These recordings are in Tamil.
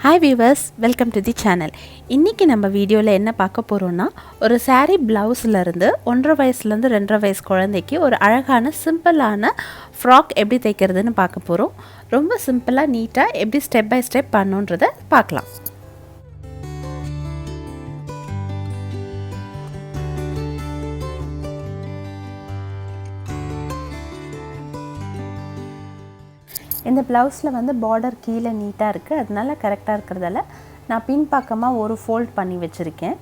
Hi viewers, welcome to the channel. இன்னைக்கு நம்ம வீடியோல என்ன பார்க்க போறோம்னா ஒரு saree blouseல இருந்து 1.5 வயசுல இருந்து 2.5 வயசு குழந்தைக்கு ஒரு அழகான சிம்பிளான ஃப்ராக் எப்படி தைக்கிறதுன்னு பார்க்க போறோம். ரொம்ப சிம்பிளா நீட்டா எப்படி ஸ்டெப் பை ஸ்டெப் பண்ணனும்ன்றதை பார்க்கலாம். இந்த ப்ளவுஸில் வந்து பார்டர் கீழே நீட்டாக இருக்குது, அதனால கரெக்டாக இருக்கிறதால நான் பின் பக்கமாக ஒரு ஃபோல்ட் பண்ணி வச்சுருக்கேன்.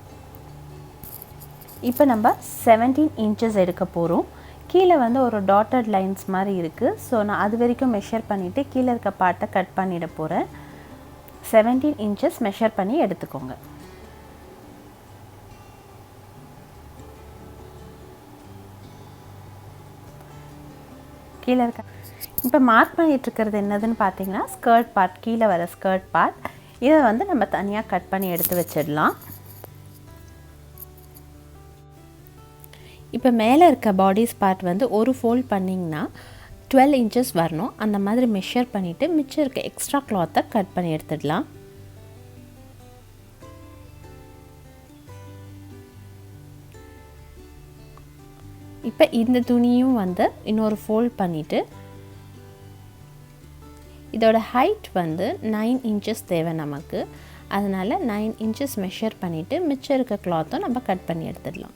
இப்போ நம்ம 17 இன்ச்சஸ் எடுக்க போகிறோம். கீழே வந்து ஒரு டாட்டட் லைன்ஸ் மாதிரி இருக்குது. ஸோ நான் அது வரைக்கும் மெஷர் பண்ணிவிட்டு கீழே இருக்க பார்ட்டை கட் பண்ணிட போகிறேன். 17 இன்ச்சஸ் மெஷர் பண்ணி எடுத்துக்கோங்க. கீழே இருக்க இப்போ மார்க் பண்ணிட்டு இருக்கிறது என்னதுன்னு பார்த்தீங்கன்னா ஸ்கர்ட் பார்ட், கீழே வர ஸ்கர்ட் பார்ட். இதை வந்து நம்ம தனியாக கட் பண்ணி எடுத்து வச்சிடலாம். இப்போ மேலே இருக்க பாடிஸ் பார்ட் வந்து ஒரு ஃபோல்ட் பண்ணிங்கன்னா 12 இன்ச்சஸ் வரணும். அந்த மாதிரி மெஷர் பண்ணிவிட்டு மிச்சம் இருக்க எக்ஸ்ட்ரா கிளாத்தை கட் பண்ணி எடுத்துடலாம். இப்போ இந்த துணியும் வந்து இன்னொரு ஃபோல்ட் பண்ணிவிட்டு இதோட ஹைட் வந்து 9 இன்ச்சஸ் தேவை நமக்கு. அதனால் 9 இன்ச்சஸ் மெஷர் பண்ணிவிட்டு மிச்சம் இருக்க கிளாத்தும் நம்ம கட் பண்ணி எடுத்துடலாம்.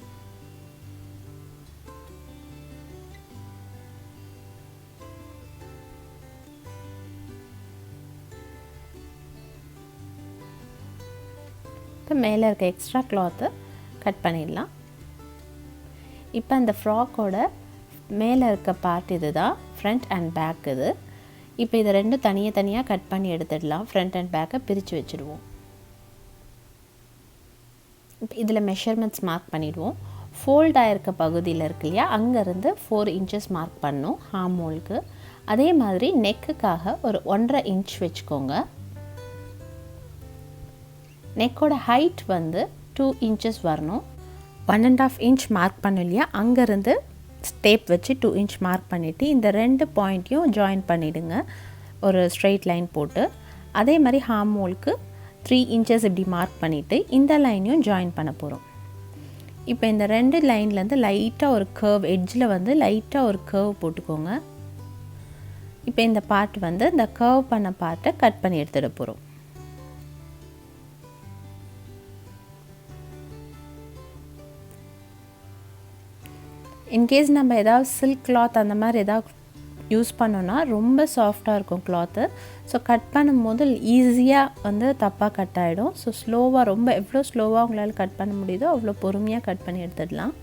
இப்போ மேலே இருக்க எக்ஸ்ட்ரா கிளாத்தை கட் பண்ணிடலாம். இப்போ அந்த ஃப்ராக்கோட மேலே இருக்க பார்ட் இது தான், ஃப்ரண்ட் அண்ட் பேக் இது. இப்போ இதை ரெண்டும் தனியாக கட் பண்ணி எடுத்துடலாம். ஃப்ரண்ட் அண்ட் பேக்கை பிரித்து வச்சுடுவோம். இப்போ இதில் மெஷர்மெண்ட்ஸ் மார்க் பண்ணிவிடுவோம். ஃபோல்ட் ஆகிருக்க பகுதியில் இருக்கு இல்லையா, அங்கேருந்து 4 இன்ச்சஸ் மார்க் பண்ணணும் ஹார்ம் ஹோலுக்கு. அதே மாதிரி நெக்குக்காக ஒரு 1.5 இன்ச் வச்சுக்கோங்க. நெக்கோட ஹைட் வந்து 2 இன்ச்சஸ் வரணும். 1.5 இன்ச் மார்க் பண்ணோம் இல்லையா, அங்கேருந்து ஸ்டேப் வச்சு 2 இன்ச் மார்க் பண்ணிவிட்டு இந்த 2 பாயிண்ட்டையும் ஜாயின் பண்ணிவிடுங்க ஒரு ஸ்ட்ரெயிட் லைன் போட்டு. அதே மாதிரி ஹார்ம் ஹோலுக்கு 3 இன்ச்சஸ் இப்படி மார்க் பண்ணிவிட்டு இந்த லைனையும் ஜாயின் பண்ண போகிறோம். இப்போ இந்த 2 லைன்லேருந்து லைட்டாக ஒரு கர்வ், எட்ஜில் வந்து லைட்டாக ஒரு கர்வ் போட்டுக்கோங்க. இப்போ இந்த பார்ட் வந்து இந்த கர்வ் பண்ண பார்ட்டை கட் பண்ணி எடுத்துட போகிறோம். இன்கேஸ் நம்ம ஏதாவது சில்க் கிளாத் அந்த மாதிரி ஏதாவது யூஸ் பண்ணோன்னா ரொம்ப சாஃப்டாக இருக்கும் கிளாத்து. ஸோ கட் பண்ணும்போது ஈஸியாக வந்து தப்பாக கட் ஆகிடும். ஸோ ஸ்லோவாக, ரொம்ப எவ்வளோ ஸ்லோவாக உங்களால் கட் பண்ண முடியுதோ அவ்வளோ பொறுமையாக கட் பண்ணி எடுத்துடலாம்.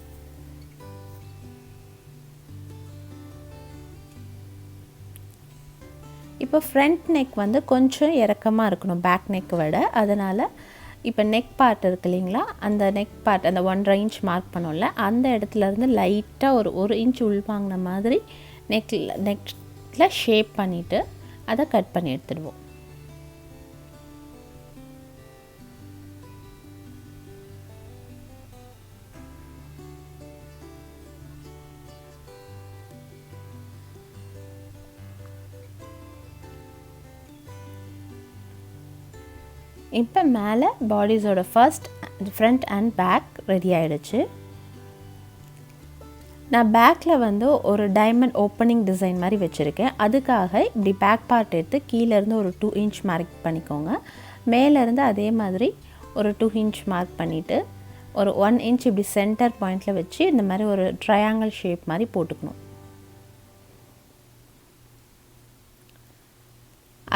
இப்போ ஃப்ரண்ட் நெக் வந்து கொஞ்சம் இறக்கமாக இருக்கணும் பேக் நெக் விட. அதனால் இப்போ நெக் பார்ட் இருக்கு இல்லைங்களா, அந்த நெக் பார்ட் அந்த 1.5 இன்ச் மார்க் பண்ணோம்ல, அந்த இடத்துலேருந்து லைட்டாக ஒரு 1 இன்ச் உள்வாங்கின மாதிரி நெக்கில் ஷேப் பண்ணிவிட்டு அதை கட் பண்ணி எடுத்துடுவோம். இப்போ மேலே பாடிஸோட ஃப்ரண்ட் அண்ட் பேக் ரெடி ஆகிடுச்சு. நான் பேக்கில் வந்து ஒரு டைமண்ட் ஓப்பனிங் டிசைன் மாதிரி வச்சுருக்கேன். அதுக்காக இப்படி பேக் பார்ட் எடுத்து கீழேருந்து ஒரு 2 இன்ச் மார்க் பண்ணிக்கோங்க. மேலேருந்து அதே மாதிரி ஒரு 2 இன்ச் மார்க் பண்ணிவிட்டு ஒரு 1 இன்ச் இப்படி சென்டர் பாயிண்டில் வச்சு இந்த மாதிரி ஒரு ட்ரையாங்கிள் ஷேப் மாதிரி போட்டுக்கணும்.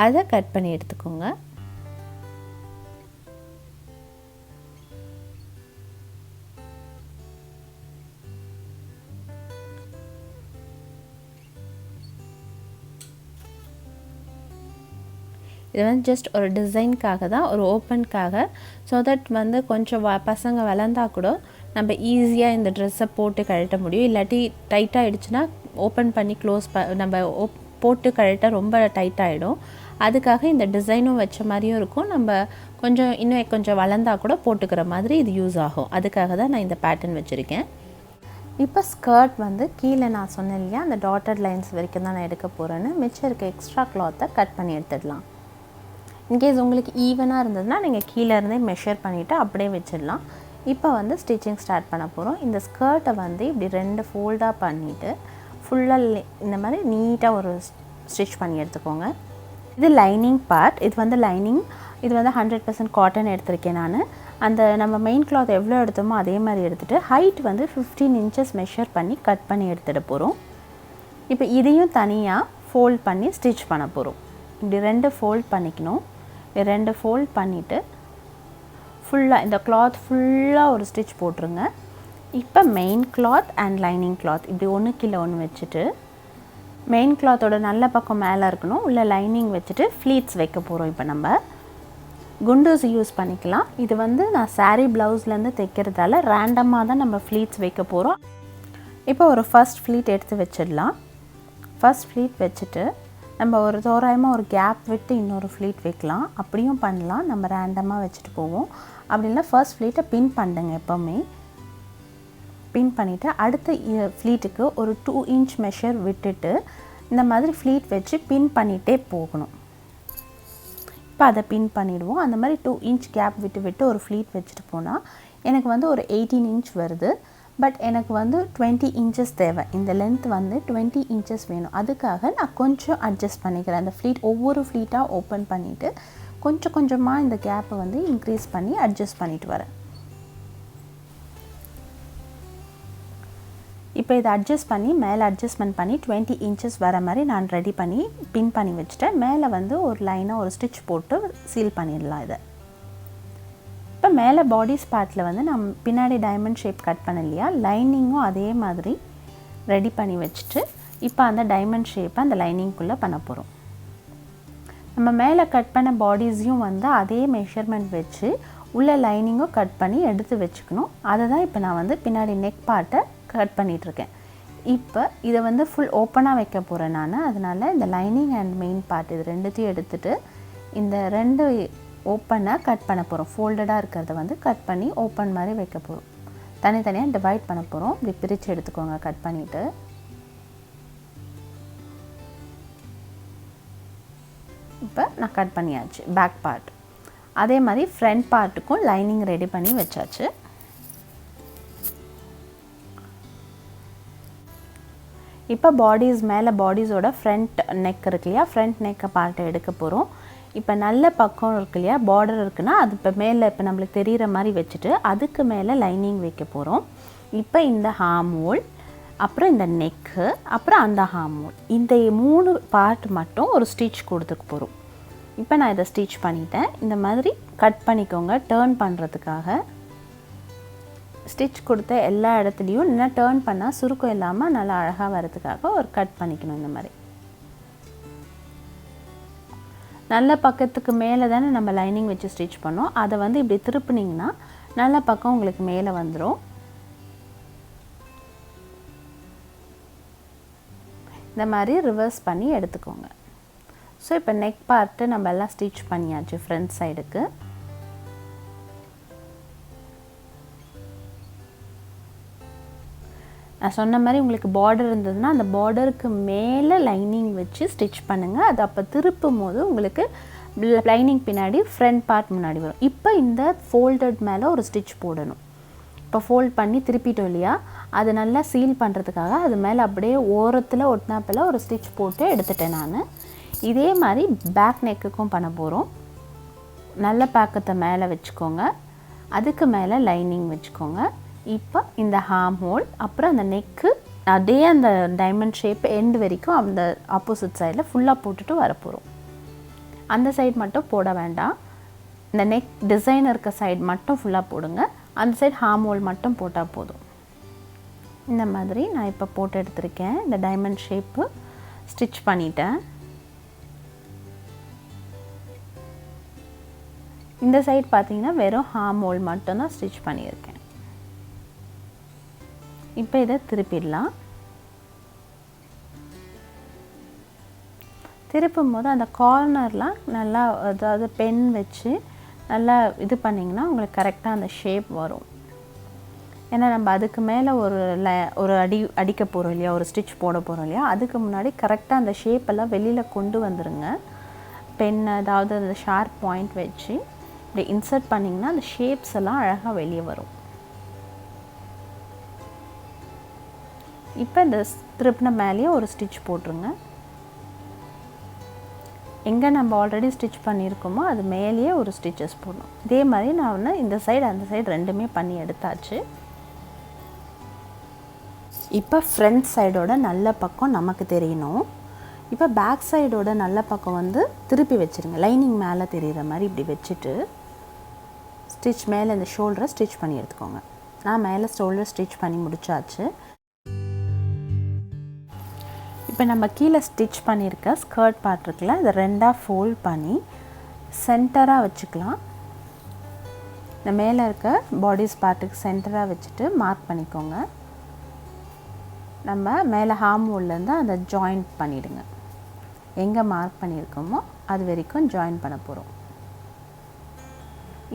அதை கட் பண்ணி எடுத்துக்கோங்க. இது வந்து ஜஸ்ட் ஒரு டிசைனுக்காக தான், ஒரு ஓப்பனுக்காக. ஸோ தட் வந்து கொஞ்சம் பசங்க வளர்ந்தால் கூட நம்ம ஈஸியாக இந்த ட்ரெஸ்ஸை போட்டு கழட்ட முடியும். இல்லாட்டி டைட்டாக ஆகிடுச்சுன்னா ஓப்பன் பண்ணி நம்ம போட்டு கழட்ட ரொம்ப டைட்டாகிடும். அதுக்காக இந்த டிசைனும் வச்ச மாதிரியும் இருக்கும். நம்ம இன்னும் கொஞ்சம் வளர்ந்தால் கூட போட்டுக்கிற மாதிரி இது யூஸ் ஆகும். அதுக்காக தான் நான் இந்த பேட்டர்ன் வச்சுருக்கேன். இப்போ ஸ்கர்ட் வந்து கீழே நான் சொன்னேன் இல்லையா, அந்த டாட்டட் லைன்ஸ் வரைக்கும் தான் நான் எடுக்க போகிறேன்னு. மிச்சம் இருக்க எக்ஸ்ட்ரா கிளாத்தை கட் பண்ணி எடுத்துடலாம். இன்கேஸ் உங்களுக்கு ஈவனாக இருந்ததுன்னா நீங்கள் கீழே இருந்தே மெஷர் பண்ணிவிட்டு அப்படியே வச்சிடலாம். இப்போ வந்து ஸ்டிச்சிங் ஸ்டார்ட் பண்ண போகிறோம். இந்த ஸ்கர்ட்டை வந்து இப்படி 2 ஃபோல்டாக பண்ணிவிட்டு ஃபுல்லாக இந்த மாதிரி நீட்டாக ஒரு ஸ்டிச் பண்ணி எடுத்துக்கோங்க. இது லைனிங் பார்ட். இது வந்து லைனிங். இது வந்து 100% காட்டன் எடுத்திருக்கேன் நான். அந்த நம்ம மெயின் கிளாத் எவ்வளோ எடுத்தோமோ அதே மாதிரி எடுத்துகிட்டு ஹைட் வந்து 15 இன்ச்சஸ் மெஷர் பண்ணி கட் பண்ணி எடுத்துகிட்டு போகிறோம். இப்போ இதையும் தனியாக ஃபோல்ட் பண்ணி ஸ்டிச் பண்ண போகிறோம். இப்படி 2 ஃபோல்ட் பண்ணிக்கணும். 2 ஃபோல்ட் பண்ணிவிட்டு ஃபுல்லாக இந்த கிளாத் ஃபுல்லாக ஒரு ஸ்டிச் போட்டுருங்க. இப்போ main cloth and lining cloth இப்படி ஒன்று கீழே ஒன்று வச்சுட்டு மெயின் கிளாத்தோட நல்ல பக்கம் மேலே இருக்கணும். உள்ள லைனிங் வச்சுட்டு ஃப்ளீட்ஸ் வைக்க போகிறோம். இப்போ நம்ம குண்டூஸ் யூஸ் பண்ணிக்கலாம். இது வந்து நான் சாரீ ப்ளவுஸ்லேருந்து தைக்கிறதால ரேண்டமாக தான் நம்ம ஃப்ளீட்ஸ் வைக்க போகிறோம். இப்போ ஒரு ஃபர்ஸ்ட் ஃப்ளீட் எடுத்து வச்சிடலாம். ஃபர்ஸ்ட் ஃப்ளீட் வச்சுட்டு நம்ம ஒரு தோராயமாக ஒரு கேப் விட்டு இன்னொரு ஃப்ளீட் வைக்கலாம். அப்படியும் பண்ணலாம். நம்ம ரேண்டமாக வச்சுட்டு போவோம். அப்படி இல்லை ஃபர்ஸ்ட் ஃப்ளீட்டை பின் பண்ணுங்க. எப்போவுமே பின் பண்ணிவிட்டு அடுத்த ஃப்ளீட்டுக்கு ஒரு 2 இன்ச் மெஷர் விட்டுட்டு இந்த மாதிரி ஃப்ளீட் வச்சு பின் பண்ணிகிட்டே போகணும். இப்போ அதை பின் பண்ணிவிடுவோம். அந்த மாதிரி 2 இன்ச் கேப் விட்டு ஒரு ஃப்ளீட் வச்சுட்டு போனால் எனக்கு வந்து ஒரு 18 இன்ச் வருது. பட் எனக்கு வந்து 20 இன்ச்சஸ் தேவை. இந்த லென்த் வந்து 20 இன்ச்சஸ் வேணும். அதுக்காக நான் கொஞ்சம் அட்ஜஸ்ட் பண்ணிக்கிறேன். அந்த ஃப்ளீட் ஒவ்வொரு ஃப்ளீட்டாக ஓப்பன் பண்ணிவிட்டு கொஞ்சம் கொஞ்சமாக இந்த கேப்பை வந்து இன்க்ரீஸ் பண்ணி அட்ஜஸ்ட் பண்ணிட்டு வரேன். இப்போ இதை அட்ஜஸ்ட் பண்ணி மேலே அட்ஜஸ்ட்மெண்ட் பண்ணி 20 இன்ச்சஸ் வர மாதிரி நான் ரெடி பண்ணி பின் பண்ணி வச்சுட்டேன். மேலே வந்து ஒரு லைனாக ஒரு ஸ்டிச் போட்டு சீல் பண்ணிடலாம் இதை. இப்போ மேலே பாடிஸ் பார்ட்டில் வந்து நான் பின்னாடி டைமண்ட் ஷேப் கட் பண்ண இல்லையா, லைனிங்கும் அதே மாதிரி ரெடி பண்ணி வச்சுட்டு இப்போ அந்த டைமண்ட் ஷேப்பை அந்த லைனிங்குள்ளே பண்ண போகிறோம். நம்ம மேலே கட் பண்ண பாடிஸையும் வந்து அதே மெஷர்மெண்ட் வச்சு உள்ள லைனிங்கும் கட் பண்ணி எடுத்து வச்சுக்கணும். அதை தான் இப்போ நான் வந்து பின்னாடி நெக் பார்ட்டை கட் பண்ணிகிட்ருக்கேன். இப்போ இதை வந்து ஃபுல் ஓப்பனாக வைக்க போகிறேன் நான். அதனால் இந்த லைனிங் அண்ட் மெயின் பார்ட் இது ரெண்டுத்தையும் எடுத்துகிட்டு இந்த 2 ஓப்பனை கட் பண்ண போகிறோம். ஃபோல்டடாக இருக்கிறத வந்து கட் பண்ணி ஓப்பன் மாதிரி வைக்க போகிறோம். தனித்தனியாக டிவைட் பண்ண போகிறோம். இப்படி பிரித்து எடுத்துக்கோங்க கட் பண்ணிவிட்டு. இப்போ நான் கட் பண்ணியாச்சு பேக் பார்ட். அதே மாதிரி ஃப்ரண்ட் பார்ட்டுக்கும் லைனிங் ரெடி பண்ணி வச்சாச்சு. இப்போ பாடிஸ் மேலே பாடிஸோட ஃப்ரண்ட் நெக் இருக்கு இல்லையா, ஃப்ரண்ட் நெக்கை பார்ட்டை எடுக்க போகிறோம். இப்போ நல்ல பக்கம் இருக்கு இல்லையா, பார்டர் இருக்குன்னா அது இப்போ மேலே இப்போ நம்மளுக்கு தெரிகிற மாதிரி வச்சுட்டு அதுக்கு மேலே லைனிங் வைக்க போகிறோம். இப்போ இந்த ஹார்ம் ஹோல், அப்புறம் இந்த நெக்கு, அப்புறம் அந்த ஹார்ம் ஹோல், இந்த 3 பார்ட் மட்டும் ஒரு ஸ்டிச் கொடுத்துக்க போகிறோம். இப்போ நான் இதை ஸ்டிச் பண்ணிட்டேன். இந்த மாதிரி கட் பண்ணிக்கோங்க டேர்ன் பண்ணுறதுக்காக. ஸ்டிச் கொடுத்த எல்லா இடத்துலையும் இன்னும் டேர்ன் பண்ணால் சுருக்கம் இல்லாமல் நல்லா அழகாக வரதுக்காக ஒரு கட் பண்ணிக்கணும். இந்த மாதிரி நல்ல பக்கத்துக்கு மேலே தானே நம்ம லைனிங் வச்சு ஸ்டிச் பண்ணோம். அதை வந்து இப்படி திருப்பினீங்கன்னா நல்ல பக்கம் உங்களுக்கு மேலே வந்துடும். இந்த மாதிரி ரிவர்ஸ் பண்ணி எடுத்துக்கோங்க. ஸோ இப்போ நெக் பார்ட்டு நம்ம எல்லாம் ஸ்டிச் பண்ணியாச்சு ஃப்ரண்ட் சைடுக்கு. நான் சொன்ன மாதிரி உங்களுக்கு பார்டர் இருந்ததுன்னா அந்த பார்டருக்கு மேலே லைனிங் வச்சு ஸ்டிச் பண்ணுங்கள். அது அப்போ திருப்பும் போது உங்களுக்கு லைனிங் பின்னாடி ஃப்ரண்ட் பார்ட் முன்னாடி வரும். இப்போ இந்த ஃபோல்டட் மேலே ஒரு ஸ்டிச் போடணும். இப்போ ஃபோல்ட் பண்ணி திருப்பிட்டோம் இல்லையா, அது நல்லா சீல் பண்ணுறதுக்காக அது மேலே அப்படியே ஓரத்தில் ஒட்டினாப்பில் ஒரு ஸ்டிச் போட்டு எடுத்துட்டேன் நான். இதே மாதிரி பேக் நெக்குக்கும் பண்ண போகிறோம். நல்ல பக்கத்தை மேலே வச்சுக்கோங்க, அதுக்கு மேலே லைனிங் வச்சுக்கோங்க. இப்போ இந்த ஹார்ம் ஹோல், அப்புறம் அந்த நெக்கு, அதே அந்த டைமண்ட் ஷேப் எண்ட் வரைக்கும் அந்த ஆப்போசிட் சைடில் ஃபுல்லாக போட்டுட்டு வரப்போகிறோம். அந்த சைடு மட்டும் போட வேண்டாம். இந்த நெக் டிசைன் இருக்க சைடு மட்டும் ஃபுல்லாக போடுங்க. அந்த சைடு ஹார்ம் ஹோல் மட்டும் போட்டால் போதும். இந்த மாதிரி நான் இப்போ போட்டு எடுத்திருக்கேன். இந்த டைமண்ட் ஷேப்பு ஸ்டிச் பண்ணிட்டேன். இந்த சைடு பார்த்தீங்கன்னா வெறும் ஹார்ம் ஹோல் மட்டும்தான் ஸ்டிச் பண்ணியிருக்கேன். இப்போ இதை திருப்பிடலாம். திருப்பும் போது அந்த கார்னர்லாம் நல்லா, அதாவது பென் வச்சு நல்லா இது பண்ணிங்கன்னா உங்களுக்கு கரெக்டாக அந்த ஷேப் வரும். ஏன்னா நம்ம அதுக்கு மேலே ஒரு அடிக்க போகிறோம் இல்லையா, ஒரு ஸ்டிச் போட போகிறோம் இல்லையா, அதுக்கு முன்னாடி கரெக்டாக அந்த ஷேப்பெல்லாம் வெளியில் கொண்டு வந்துடுங்க. பென் ஏதாவது அந்த ஷார்ப் பாயிண்ட் வச்சு இப்படி இன்சர்ட் பண்ணிங்கன்னா அந்த ஷேப்ஸ் எல்லாம் அழகாக வெளியே வரும். இப்போ இந்த திருப்பின மேலேயே ஒரு ஸ்டிச் போட்டுருங்க. எங்கே நம்ம ஆல்ரெடி ஸ்டிச் பண்ணியிருக்கோமோ அது மேலேயே ஒரு ஸ்டிச்சஸ் போடணும். இதே மாதிரி நான் இந்த சைடு அந்த சைடு ரெண்டுமே பண்ணி எடுத்தாச்சு. இப்போ ஃப்ரண்ட் சைடோட நல்ல பக்கம் நமக்கு தெரியணும். இப்போ பேக் சைடோட நல்ல பக்கம் வந்து திருப்பி வச்சுருங்க. லைனிங் மேலே தெரிகிற மாதிரி இப்படி வச்சுட்டு ஸ்டிச் மேலே இந்த ஷோல்டரை ஸ்டிச் பண்ணி எடுத்துக்கோங்க. நான் மேலே ஷோல்டர் ஸ்டிச் பண்ணி முடிச்சாச்சு. இப்போ நம்ம கீழே ஸ்டிச் பண்ணியிருக்க ஸ்கர்ட் பார்ட் இருக்குல்ல, இதை ரெண்டாக ஃபோல்ட் பண்ணி சென்டராக வச்சுக்கலாம். இந்த மேலே இருக்க பாடிஸ் பார்ட்டுக்கு சென்டராக வச்சுட்டு மார்க் பண்ணிக்கோங்க. நம்ம மேலே ஹார்ம் ஹோல்லேருந்து அந்த ஜாயிண்ட் பண்ணிவிடுங்க. எங்கே மார்க் பண்ணியிருக்கோமோ அது வரைக்கும் ஜாயின் பண்ண போகிறோம்.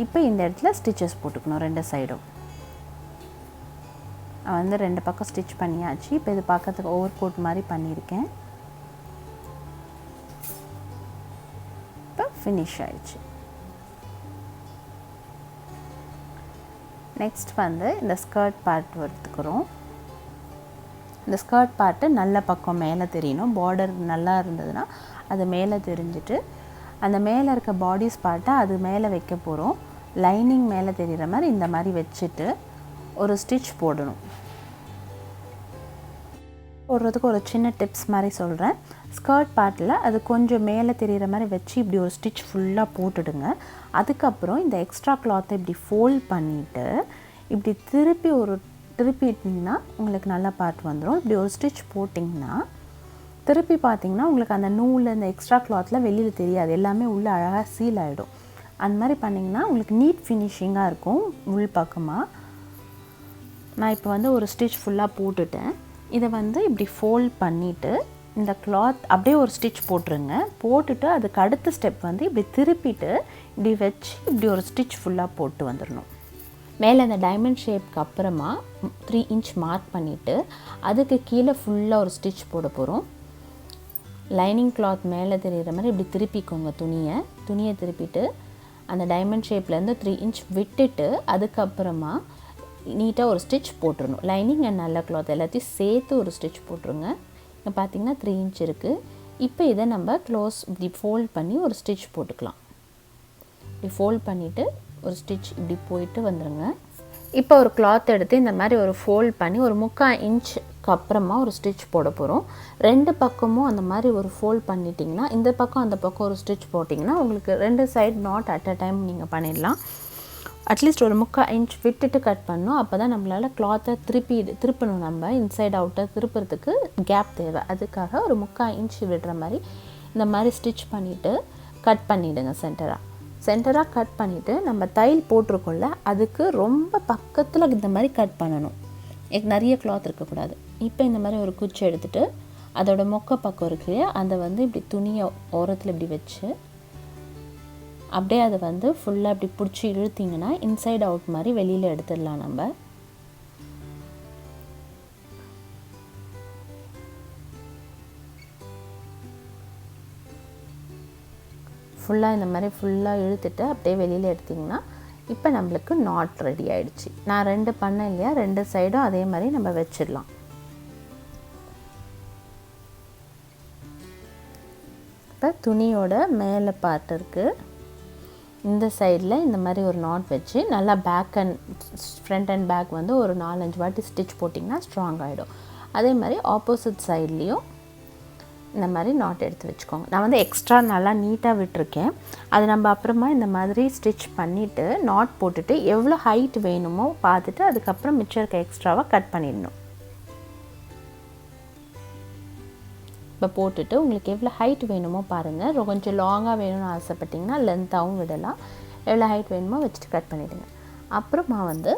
இப்போ இந்த இடத்துல ஸ்டிச்சஸ் போட்டுக்கணும் ரெண்டு சைடும். நான் வந்து ரெண்டு பக்கம் ஸ்டிச் பண்ணியாச்சு. இப்போ இது பார்க்கறதுக்கு ஓவர் கோட் மாதிரி பண்ணியிருக்கேன். இப்போ ஃபினிஷ் ஆயிடுச்சு. நெக்ஸ்ட் வந்து இந்த ஸ்கர்ட் பார்ட் எடுத்துக்கிறோம். இந்த ஸ்கர்ட் பார்ட்டு நல்ல பக்கம் மேலே தெரியணும். பார்டர் நல்லா இருந்ததுன்னா அது மேலே தெரிஞ்சுட்டு அந்த மேலே இருக்க பாடிஸ் பார்ட்டை அது மேலே வைக்க போகிறோம். லைனிங் மேலே தெரிகிற மாதிரி இந்த மாதிரி வச்சுட்டு ஒரு ஸ்டிச் போடணும். போடுறதுக்கு ஒரு சின்ன டிப்ஸ் மாதிரி சொல்கிறேன். ஸ்கர்ட் பார்ட்டில் அது கொஞ்சம் மேலே தெரிகிற மாதிரி வச்சு இப்படி ஒரு ஸ்டிச் ஃபுல்லாக போட்டுடுங்க. அதுக்கப்புறம் இந்த எக்ஸ்ட்ரா கிளாத்தை இப்படி ஃபோல்ட் பண்ணிவிட்டு இப்படி திருப்பிட்டிங்கன்னா உங்களுக்கு நல்ல பார்ட் வந்துடும். இப்படி ஒரு ஸ்டிச் போட்டிங்கன்னா திருப்பி பார்த்திங்கன்னா உங்களுக்கு அந்த நூல் அந்த எக்ஸ்ட்ரா கிளாத்தில் வெளியில் தெரியாது, எல்லாமே உள்ளே அழகாக சீல் ஆகிடும். அந்த மாதிரி பண்ணிங்கன்னா உங்களுக்கு நீட் ஃபினிஷிங்காக இருக்கும் உள் பக்கமாக. நான் இப்போ வந்து ஒரு ஸ்டிச் ஃபுல்லாக போட்டுட்டேன். இதை வந்து இப்படி ஃபோல்ட் பண்ணிவிட்டு இந்த கிளாத் அப்படியே ஒரு ஸ்டிச் போட்டுருங்க. போட்டுட்டு அதுக்கு அடுத்த ஸ்டெப் வந்து இப்படி திருப்பிட்டு இப்படி வச்சு இப்படி ஒரு ஸ்டிச் ஃபுல்லாக போட்டு வந்துடணும். மேலே அந்த டைமண்ட் ஷேப்க்கு அப்புறமா 3 இன்ச் மார்க் பண்ணிவிட்டு அதுக்கு கீழே ஃபுல்லாக ஒரு ஸ்டிச் போட போகிறோம். லைனிங் கிளாத் மேலே தெரிகிற மாதிரி இப்படி திருப்பிக்கோங்க. துணியை திருப்பிட்டு அந்த டைமண்ட் ஷேப்லேருந்து 3 இன்ச் விட்டுட்டு அதுக்கப்புறமா நீட்டாக ஒரு ஸ்டிச் போட்டுருணும். லைனிங் அண்ட் நல்ல கிளாத் எல்லாத்தையும் சேர்த்து ஒரு ஸ்டிச் போட்டுருங்க. இங்கே பார்த்திங்கன்னா 3 இன்ச் இருக்குது. இப்போ இதை நம்ம க்ளோஸ் இப்படி ஃபோல்ட் பண்ணி ஒரு ஸ்டிச் போட்டுக்கலாம். இப்படி ஃபோல்ட் பண்ணிவிட்டு ஒரு ஸ்டிச் இப்படி போயிட்டு வந்துடுங்க. இப்போ ஒரு கிளாத் எடுத்து இந்த மாதிரி ஒரு ஃபோல்ட் பண்ணி ஒரு 3/4 இன்ச்சுக்கு அப்புறமா ஒரு ஸ்டிச் போட போகிறோம். ரெண்டு பக்கமும் அந்த மாதிரி ஒரு ஃபோல்ட் பண்ணிட்டிங்கன்னா இந்த பக்கம் அந்த பக்கம் ஒரு ஸ்டிச் போட்டிங்கன்னா உங்களுக்கு ரெண்டு side not at a time நீங்கள் பண்ணிடலாம். அட்லீஸ்ட் ஒரு 3/4 இன்ச் விட்டுட்டு கட் பண்ணணும். அப்போ தான் நம்மளால் கிளாத்தை திருப்பணும். நம்ம இன்சைட் அவுட்டை திருப்புறதுக்கு கேப் தேவை. அதுக்காக ஒரு 3/4 இன்ச் விடுற மாதிரி இந்த மாதிரி ஸ்டிச் பண்ணிவிட்டு கட் பண்ணிவிடுங்க. சென்டராக கட் பண்ணிவிட்டு நம்ம தையல் போட்டிருக்கோம்ல அதுக்கு ரொம்ப பக்கத்தில் இந்த மாதிரி கட் பண்ணணும். நிறைய கிளாத் இருக்கக்கூடாது. இப்போ இந்த மாதிரி ஒரு குச்சி எடுத்துகிட்டு அதோட மொக்க பக்கம் இருக்கு அதை வந்து இப்படி துணியை ஓரத்தில் இப்படி வச்சு அப்படியே அதை வந்து ஃபுல்லாக இப்படி பிடிச்சி இழுத்திங்கன்னா இன்சைட் அவுட் மாதிரி வெளியில் எடுத்துடலாம். நம்ம ஃபுல்லாக இந்த மாதிரி ஃபுல்லாக இழுத்துட்டு அப்படியே வெளியில் எடுத்திங்கன்னா இப்போ நம்மளுக்கு நாட் ரெடி ஆகிடுச்சு. நான் 2 பண்ணேன் இல்லையா, 2 சைடும் அதே மாதிரி நம்ம வச்சிடலாம். இப்போ துணியோட மேலே பார்ட் இருக்குது. இந்த சைடில் இந்த மாதிரி ஒரு நாட் வச்சு நல்லா back and front and back வந்து ஒரு 4-5 வாட்டி ஸ்டிச் போட்டிங்கன்னா ஸ்ட்ராங் ஆகிடும். அதே மாதிரி ஆப்போசிட் சைட்லேயும் இந்த மாதிரி நாட் எடுத்து வச்சுக்கோங்க. நான் வந்து எக்ஸ்ட்ரா நல்லா நீட்டாக விட்டுருக்கேன். அது நம்ம அப்புறமா இந்த மாதிரி ஸ்டிச் பண்ணிவிட்டு நாட் போட்டுட்டு எவ்வளோ ஹைட் வேணுமோ பார்த்துட்டு அதுக்கப்புறம் மிச்சம் இருக்க எக்ஸ்ட்ராவாக கட் பண்ணிடணும். இப்போ போட்டுட்டு உங்களுக்கு எவ்வளோ ஹைட் வேணுமோ பாருங்கள். கொஞ்சம் லாங்காக வேணும்னு ஆசைப்பட்டிங்கன்னா லென்த்தாகவும் விடலாம். எவ்வளோ ஹைட் வேணுமோ வச்சுட்டு கட் பண்ணிவிடுங்க. அப்புறமா வந்து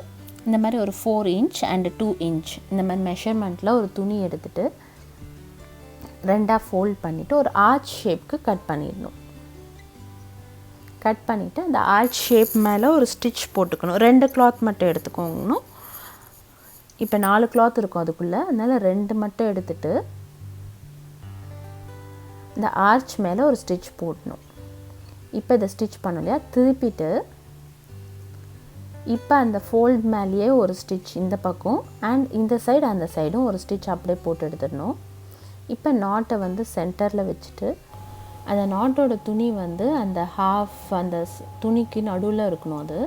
இந்த மாதிரி ஒரு 4 இன்ச் அண்ட் 2 இன்ச் இந்த மாதிரி மெஷர்மெண்ட்டில் ஒரு துணி எடுத்துகிட்டு ரெண்டாக ஃபோல்ட் பண்ணிவிட்டு ஒரு ஆர்ச் ஷேப்க்கு கட் பண்ணிடணும். கட் பண்ணிவிட்டு அந்த ஆர்ச் ஷேப் மேலே ஒரு ஸ்டிச் போட்டுக்கணும். 2 கிளாத் மட்டும் எடுத்துக்கோங்கணும். இப்போ 4 கிளாத் இருக்கும் அதுக்குள்ளே, அதனால் 2 மட்டும் எடுத்துகிட்டு இந்த ஆர்ச் மேலே ஒரு ஸ்டிச் போடணும். இப்போ இதை ஸ்டிச் பண்ணோம் இல்லையா, திருப்பிட்டு இப்போ அந்த ஃபோல்ட் மேலேயே ஒரு ஸ்டிச் இந்த பக்கம் அண்ட் இந்த சைடு அந்த சைடும் ஒரு ஸ்டிச் அப்படியே போட்டு எடுத்துடணும். இப்போ நாட்டை வந்து சென்டரில் வச்சுட்டு அந்த நாட்டோட துணி வந்து அந்த அந்த துணிக்கு நடுவில் இருக்கணும். அது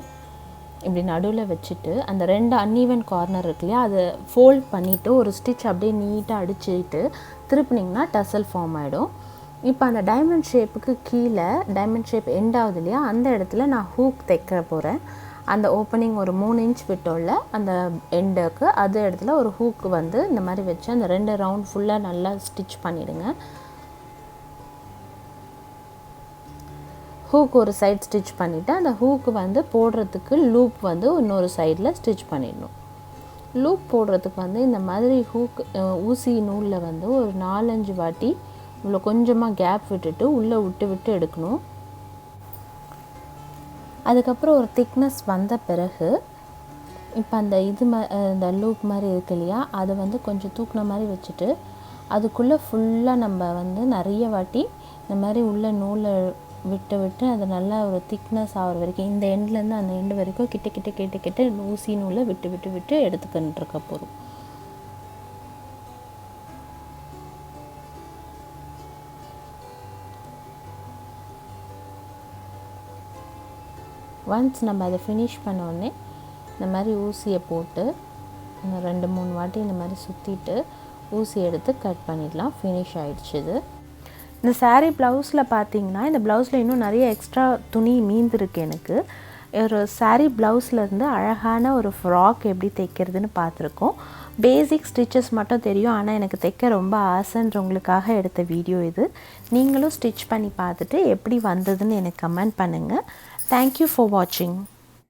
இப்படி நடுவில் வச்சுட்டு அந்த 2 அன்ஈவன் கார்னர் இருக்கு இல்லையா, அதை ஃபோல்ட் பண்ணிவிட்டு ஒரு ஸ்டிச் அப்படியே நீட்டாக அடிச்சுட்டு திருப்பினிங்கன்னா டசல் ஃபார்ம் ஆகிடும். இப்போ அந்த டைமண்ட் ஷேப்புக்கு கீழே டைமண்ட் ஷேப் எண்ட் ஆகுது இல்லையா, அந்த இடத்துல நான் ஹூக் தைக்க போகிறேன். அந்த ஓப்பனிங் ஒரு 3 இன்ச் விட்டோம்ல அந்த எண்டுக்கு, அது இடத்துல ஒரு ஹூக்கு வந்து இந்த மாதிரி வச்சு அந்த 2 ரவுண்ட் ஃபுல்லாக நல்லா ஸ்டிச் பண்ணிவிடுங்க. ஹூக் ஒரு சைட் ஸ்டிச் பண்ணிவிட்டு அந்த ஹூக்கு வந்து போடுறதுக்கு லூப் வந்து இன்னொரு சைடில் ஸ்டிச் பண்ணிடணும். லூப் போடுறதுக்கு வந்து இந்த மாதிரி ஹூக் ஊசி நூலில் வந்து ஒரு 4-5 வாட்டி இவ்வளோ கொஞ்சமாக கேப் விட்டுட்டு உள்ளே விட்டு எடுக்கணும். அதுக்கப்புறம் ஒரு திக்னஸ் வந்த பிறகு இப்போ அந்த இந்த லூப் மாதிரி இருக்கு இல்லையா, அதை வந்து கொஞ்சம் தூக்குன மாதிரி வச்சுட்டு அதுக்குள்ளே ஃபுல்லாக நம்ம வந்து நிறைய வாட்டி இந்த மாதிரி உள்ள நூலை விட்டு அது நல்லா ஒரு திக்னஸ் ஆகிற வரைக்கும் இந்த எண்ட்லேருந்து அந்த எண்டு வரைக்கும் கிட்ட ஊசி நூலை விட்டு எடுத்துக்கிட்டு இருக்க போகிறோம். ஒன்ஸ் நம்ம அதை ஃபினிஷ் பண்ணோடனே இந்த மாதிரி ஊசியை போட்டு 2-3 வாட்டி இந்த மாதிரி சுற்றிட்டு ஊசி எடுத்து கட் பண்ணிடலாம். ஃபினிஷ் ஆகிடுச்சு. இது இந்த சாரீ ப்ளவுஸில் பார்த்தீங்கன்னா இந்த ப்ளவுஸில் இன்னும் நிறைய எக்ஸ்ட்ரா துணி மீந்திருக்கு. எனக்கு ஒரு சாரீ ப்ளவுஸ்லேருந்து அழகான ஒரு ஃப்ராக் எப்படி தைக்கிறதுன்னு பார்த்துருக்கோம். பேசிக் ஸ்டிச்சஸ் மட்டும் தெரியும், ஆனால் எனக்கு தைக்க ரொம்ப ஆசைன்றவங்களுக்காக எடுத்த வீடியோ இது. நீங்களும் ஸ்டிச் பண்ணி பார்த்துட்டு எப்படி வந்ததுன்னு எனக்கு கமெண்ட் பண்ணுங்கள். தேங்க்யூ ஃபார் வாட்சிங்.